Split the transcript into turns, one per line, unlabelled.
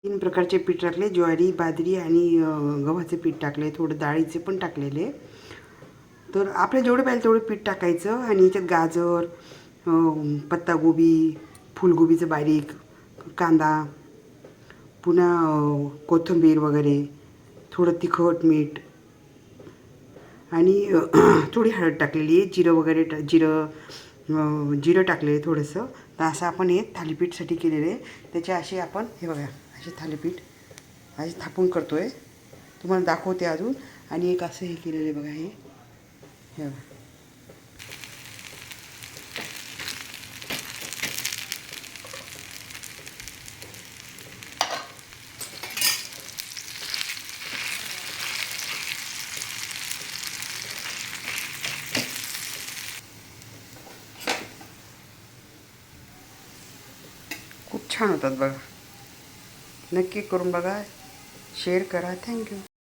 तीन प्रकारचे पीठ टाकले, ज्वारी, बाजरी आणि गव्हाचे पीठ टाकले, थोडं डाळीचे पण टाकलेले. तर आपल्याला जेवढं पाहिजे तेवढं पीठ टाकायचं आणि याच्यात गाजर, पत्तागोबी, फुलगोबीचं बारीक, कांदा, पुन्हा कोथिंबीर वगैरे, थोडं तिखट, मीठ आणि थोडी हळद टाकलेली आहे, जिरं वगैरे जिरं टाकले थोडंसं. तर असं आपण हे थालीपीठसाठी केलेले आहे. त्याचे असे आपण हे बघा असे थालीपीठ असे थापून करतो आहे, तुम्हाला दाखवते अजून. आणि एक असं हे केलेलं आहे बघा, हे बघा. खूप छान होतात बघा. नक्की करून बघा, शेअर करा. थँक्यू.